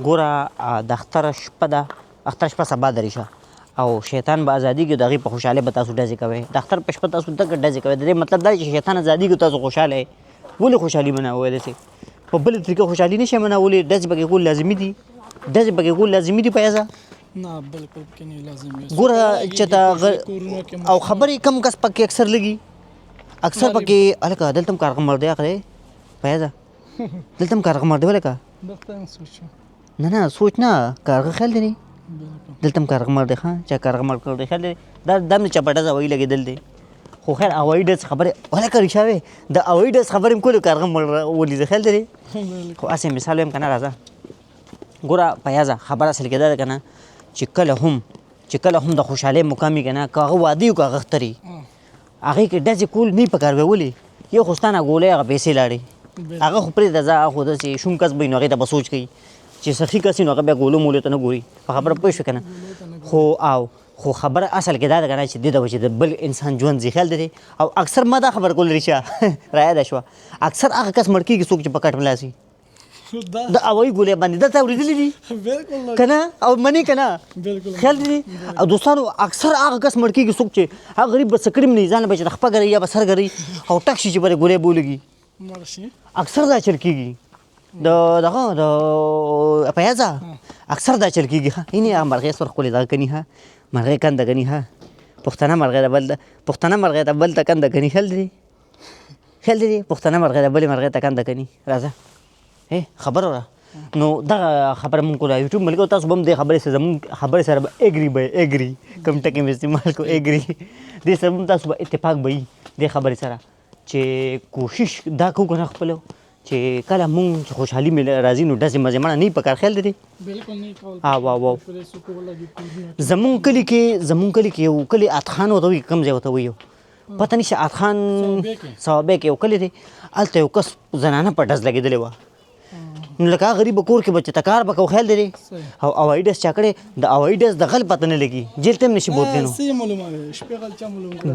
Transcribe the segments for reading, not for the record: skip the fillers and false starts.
ګوره د اختر شپه ده، اختر شپه سبا درې شه او شیطان به ازادېږي، د هغې په خوشحالۍ به تاسو ډزې کوئ. د اختر په شپه تاسو دغه ډزې کوئ. د دې مطلب دا دی چې شیطان ازادېږي تاسو خوشحاله یې. ولې خوشحالي منوئ داسې؟ په بله طریقه خوشحالي نه شئ منولی. ډزې پکې کول لازمي دي، ډزې پکې کول لازمي دي پیازه. نه بالکل پکې نه لازمي. ګوره چې او خبرې کم کس پکې اکثر لګي، اکثر پکې هلکه دلته هم کارغه مړ دی اخلی پیازه، دلته هم کارغه مړ دی ولکه. دلته هم سوچ نه سوچ نه، کارغه خیال دی دلته هم کارغه مړ دی. ښه چا کارغه مړ کړی خیال دی دا هم د چپه ډز هوایي لګېدل دی. خو خیر هوایي ډز خبرې ولکه ریښاوې د هوایي ډز خبرې هم کولې، کارغه مړ ولیده خیال دی. خو هسې مثال وایم که نه راځه. ګوره پیازه خبره اصل کې دا ده که نه چې کله هم د خوشحالۍ مقام وي که نه، که هغه واده وي که هغه اختر وي، هغې کې ډزې کول نه وي پکار. ولې یو خو ستا نه ګولۍ هغه پیسې لاړې، هغه خو پرېږده ځه، هغه خو داسې شوم کس به وي نو هغې ته به سوچ کوي. چې سخي کس وي نو هغه بیا ګولو مولو ته نه ګوري. په خبره پوه شوې که نه. خو خبره اصل کې دا ده که نه چې دې ته به چې د بل انسان ژوند ځي خیال دی. او اکثر ما دا خبره کول ریشه رایاده شوه، اکثر هغه کس مړ کېږي څوک چې په کټ ملاس وي د هوایي ګولۍ باندې. دا تا اورېدلي دي که نه او منې که نه خیال دی. او دوستانو اکثر هغه کس مړ کېږي څوک چې هغه غریب به څه کړي هم نه وي، ځان به چې د خپه ګرئ یا به سر ګرئ او ټک شي چې به ګولۍ به ولګي. اکثر دا چل کېږي دغه د پیازه، اکثر دا چل کېږي. ښه اینې هغه مرغۍ سور ښکلې دغه کني، ښه مرغۍ کنده کني، ښه پښتنه مرغۍ ته بل ته کنده کني خیال دی پښتنه مرغۍ ته بلې مرغۍ ته کنده کني. راځه خبر وره. نو دغه خبره مونږ کوله یوټیوب ملګرو، تاسو به هم دې خبرې سره زمونږ خبرې سره به ایګري کوم ټکي مې استعمال کو ایګري، دې سره هم تاسو به اتفاق به وي دې خبرې سره چې کوشش دا کوو که نه خپلو چې کله مونږ چې خوشحالي مې راځي نو ډزې مزې مړه نه وي پکار خیال دی. زمونږ کلي کې یو کلي اتخان ورته وایي، کوم ځای ورته وایي پته نشته، اتخان صوابۍ کې یو کلي دی، هلته یو کس زنانه په ډز لګېدلې وه. نو لکه هغه غریب کور کې به چې ته کار به کوو خیال دی او هوایي ډز چا کړی، د هوایي ډز د غل پته نه لګي، جیل ته هم نشي بوتلی. نو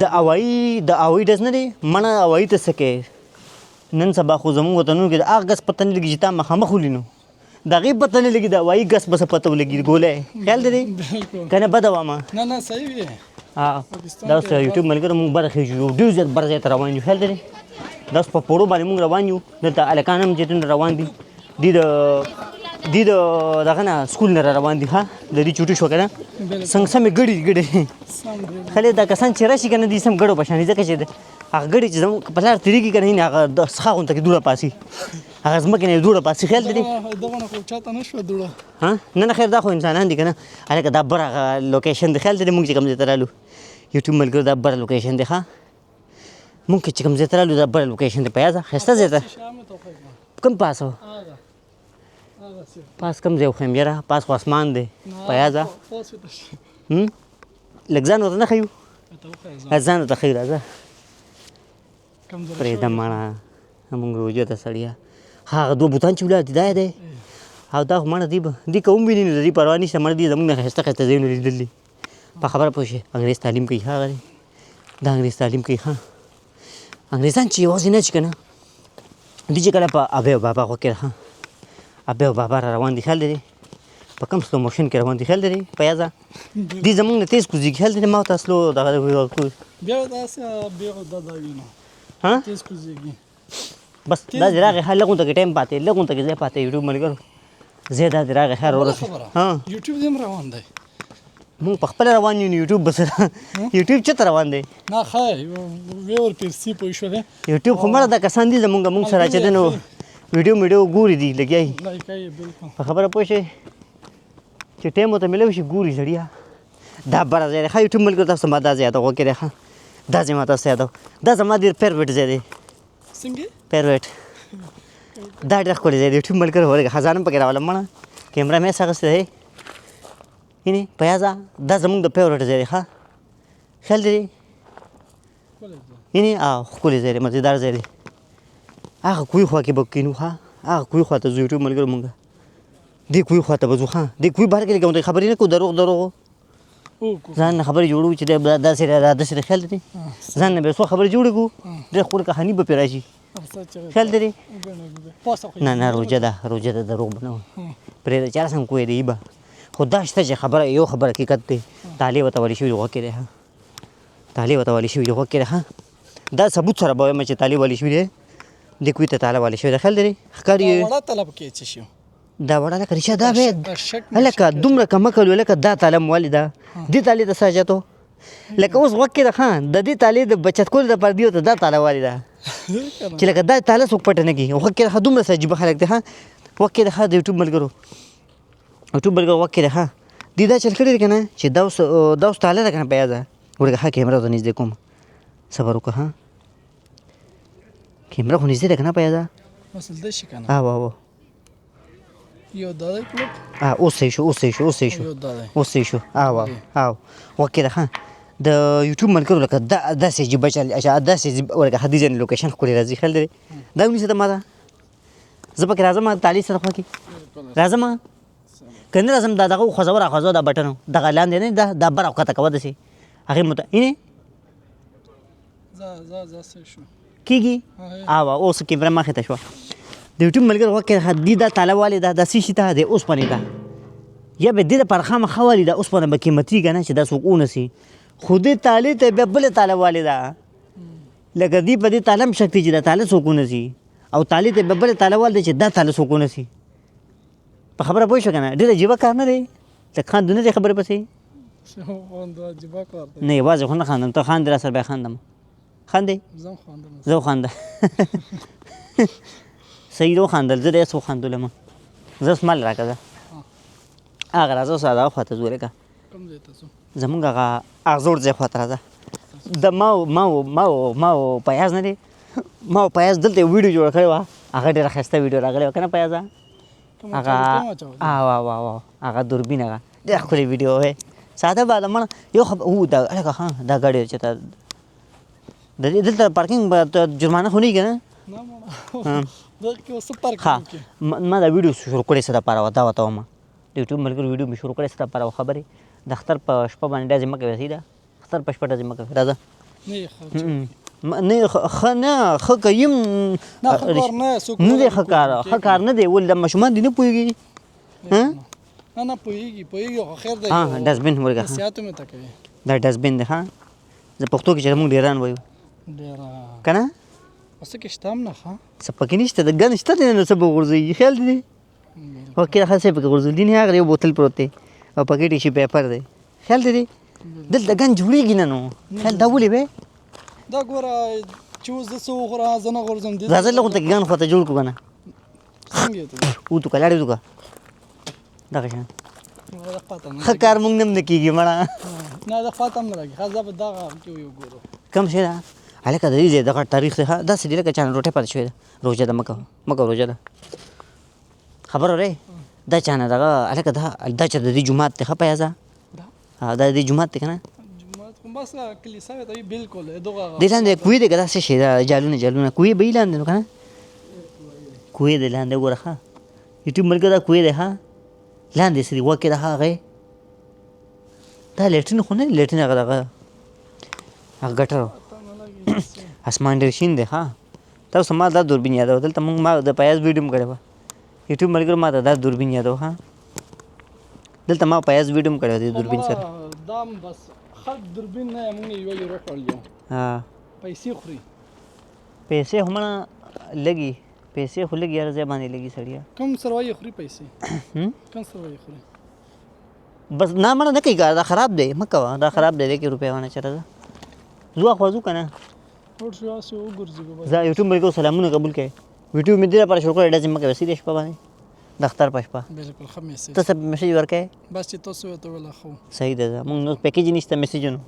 د هوایي ډز نه دی مڼه هوایي ته څه کوې. نن سبا خو زمونږ وطنونو کې د هغه ګز پته نه لګي چې تا مخامخ ولینو، د هغې پته نه لګي د هوایي ګز به څه پته ولګي ګولۍ خیال دی که نه بده وامه. دا اوس یوټیوب ملګرو مونږ بره خېږو، یو ډېر زیات بر ځای ته روان یو خیال دی. دا اوس په پوړو باندې مونږ روان یو، دلته هلکان هم چې دونه روان دي، دوی د دغه نه سکول نه را روان دي. ښه د دې چوټي شوه که نه څنګه سمې ګډې خلک دا کسان چې راشي که نه دي سم ګډو په شان دي، ځکه چې هغه ګډې چې زموږ په لار تېرېږي که نه هغه د څښا غونته کې دوړه پاسي، هغه ځمکې نه یې دوړه پاسي خیال دی. نه خیر دا خو انسانان دي که نه. هلکه دا بر هغه لوکیشن دی خیال دی مونږ چې کوم ځای ته رالو یوټیوب ملګرو، دا بره لوکیشن دی. ښه مونږ چې کوم ځای ته رالو دا بره لوکیشن دی پیازه ښایسته ځای ته. کوم پاس و پاس کوم ځای وښیم یاره، پاس خو اسمان دی پیازه. لږ ځان ورته نه ښیو، ځان ورته ښیو. راځه پرېږده مړه مونږ روژه ته سړیه. هغه دوه بوتان چې ولاړ دي دا دی او دا خو مړه دوی که ومویني نو د دوی پروا نشته، مړه دوی زموږ نه ښایسته ښایسته ځایونه لیدلي. په خبره پوه شوې انګرېز تعلیم کوي. هغه دی دا انګرېز تعلیم کوي. ښه انګرېزان چې یوازې نه چې که نه دوی چې کله په ابۍ او بابا خوا کې ښه ابۍ او بابا را روان دي خیال دی، په کوم سلو موشن کې روان دي خیال دی پیازه. دوی زموږ نه تیز کوزېږي خیال دی، ما ورته سلو دغه بس دا دې راغی ښه لږ غونته کې ټایم پاتې، لږ غونته کې ځای پاتې یوټیوب ملګرو، ځای دا دې راغی خیر ورسېد. یوټیوب دې هم روان دی، مونږ په خپله روان یو، یوټیوب به سره یوټیوب چېرته روان دی؟ نه ښه وی ورپسې پوه شولې یوټیوب خو مړه دا کسان دي زمونږ سره چې دی نو ویډیو ګوري دي لګیا یي. په خبره پوه شئ چې ټایم ورته میلاو شي ګوري سړیا. دا بره ځای دی ښه یوټیوب ملګرو، تاسو ما دا ځای یادوه کې دی. ښه دا ځای ما تاسو یادوه، دا زما ډېر فیوریټ ځای دی. فیوریټ دا ډېر ښکلی ځای دی یوټیوب ملګرو. ورګه خزانه هم پکې راولم مړه، کیمره مې اخیستی دی. اینې پیازه دا زمونږ د فیوریټ ځای دی. ښه خیال دی اینې ښکلی ځای دی، مزېدار ځای دی. هغه کوی خوا کې به کینو. ښه هغه کوی خوا ته ځو یوټیوب ملګرو مونږ دې کوی خوا ته به ځو. ښه دې کوی باره کې لږه خبرې نه کوو دروغ ځان نه خبرې جوړوو چې دی داسې دی دا داسې دی خیال دی. ځان نه به څو خبرې جوړې کړو ډېر ښکلې کهاني به پرې راشي ارسه چې خیال دی پاسه خو نه روجه ده دروغ به نه وي پرېږده چا څنګه کوی دی به خو دا شته چې خبره یو خبره حقیقت دی تالې ورته والي شوي دي غوږ کې دی تالې ورته والي شوي دي غوږ کې دی دا ثبوت سره به وایم چې تالې والي شوي دی دې کوی ته تاله والي شوي ده خیال دی ښکاري وړه طلب کې څه شي دا وړه لکه رښتیا دا به شک هلکه دومره کمکل وي لکه دا تاله مو والي ده دې تالې ته څه حاجت و لکه اوس غوږ کې ده ښه د دې تالې د بچت کولو دپاره دې ورته دا تاله والي ده چې لکه دا تاله څوک پټه نه کړي غوږ کې ده دومره څه عجیبه خلک دی ښه غوږ کې ده د یوټیوب ملګرو غوږ کې ده ښه دې دا چل کړی دی که نه چې دا اوس تاله ده که نه په یاده ورګه ښه کیمره ورته نږدې کوم صبر وکړه ښه کیمره خو نږدې ده که نه په یاده اصل د شي کنه او یو دا کلوب اوس صحیح شو یو دا اوس صحیح شو او غوږ کې ده ښه د یوټیوب ملګرو لکه داسې عجیبه چل داسې ورګه حدي ځینې لوکیشن ښکلې راځي خیال دی دا ونیسه ته ما ته زه پکې راځم تالي سره خوا کې راځم که نه راځم دا دغه خوځوه راخوځوه دا بټن دغه لاندې نه دا بر او ښکته کوه داسې هغې اینې ځه څه شو کېږي اوس کیمره مخې ته شوه د یوټیوب ملګرو غوږ کې دې دا تاله والې ده دا څه شي ته د اوسپنې ده یا به دې دپاره خامخا والې ده اوسپنه به قیمتي که نه چې دا څوک ونسي خو دې تالې ته بیا بله تاله والې ده لکه دې په دې تاله هم شک دی چې دا تاله څوک ونسي او تالې ته بیا بله تاله وال دی چې دا تاله څوک ونسي په خبره پوه شو که نه ډېر عجیبه کار نه دی لکه خاندو نه دی خبرې پسې نه یوازې خو نه خاندم ته خاندې را سره بیا خاندم خاندې زه خانده صحیح ده وخاندل زه داسې وخاندلم زه اوس مال راکړه زه هغه راځه اوس هغه خواته ځو لکه زمونږ هغه اغزوړ ځای خواته راځه د ما پیاز نه دی ما پیاز دلته یو ویډیو جوړه کړې وه هغه ډېره ښایسته ویډیو راغلې وه که نه پیازه هغه هغه دوربین هغه ډېره ښکلې ویډیو وې ساده به مړه یو خبر دا هلکه ښه دا ګاډی چې ته د دې دلته پارکینګ به جرمانه خو نه وي که نه ما دا ویډیو شروع کړې څه دپاره وه دا ورته وایم د یوټیوب ملګرو ویډیو مې شروع کړې څه دپاره وه خبرې د اختر په شپه باندې ډزې مه کوې صحیح ده اختر په شپه ډزې مه کوې راځه نه ښه نه ښه که یم نه دی ښه کار نه دی ولې دا ماشومان دي نه پوهېږي نه پوهېږي خو خیر دی ډسبین ورګه نصیحت مې ته کوي دا ډسبین دی ښه زه پښتو کې چې موږ ډېران وایو که نه څه کې شته هم نه ښه څه پکې نشته د ګن شته دی نه څه به غورځوي خیال دی اوکې هغه څه پکې غورځول دي نه هغه یو بوتل پروت دی او پکې ټیشو پیپر دی خیال دی دلته ګن جوړېږي نه نو خیال دا ولې به دا ګوره چې اوس زه څه وخوره زه نه غورځم راځه لږ ورته ګن خواته جوړ کړو که نه وتو که لاړې وتو که دغه شان ښه کار مونږ نه هم نه کېږي مړه نه دا خواته هم نه راځي ښه زه به دغه کې وګورو کوم شی ده هلکه د دې ځای دغه تاریخ دی داسې دی لکه چا نه روټۍ پاتې شوې ده روژه ده مه کوه روژه ده خبر اورې دا چا نه دغه هلکه دا چې د دې جومات دی ښه پیازه دا د دې جومات دی که نه بس کلیسا ته بالکل دغه دې لاندې کوی دی که دا څه شی ده جالونه کوی به یې لاندې نو که نه کوی دی لاندې وګوره ښه یوټیوب ملګرو دا کوی دی ښه لاندې څه دي غوږ کې ده هغې دا لیټرین خو نه دی لیټرین هغه دغه ګټر اسمان ډېر شین دی ښه تاسو ما دا دوربین یادوه دلته مونږ ما د پیاز ویډیو هم کړې وه یوټیوب ملګرو ما ته دا دوربین یادوه ښه دلته ما پیاز ویډیو هم کړې وه د دوربین سره دا بس ښه دوربین نه موږ یو راکړل پیسې خوري پیسې خو مړه لږي پیسې خو لږ یار ځای باندې لږي سړیه کم سروایي خوري پیسې کم سروایي خوري بس نه مړه نه کوي کار دا خراب دی مه کوه دا خراب دی کې روپۍ وانه چېرته ده زو اخوا ځو که نه زه یوټیوب ملګرو سلامونه قبول کړئ ویډیو مې دې لپاره شروع کړی ډزې مه کوې سیدې شپه باندې د اختر په شپه بالکل ښه میسج ته څه میسج ورکوې بس چې تاسو ورته ویله ښه صحیح ده مونږ نو پیکیج نشته میسجونو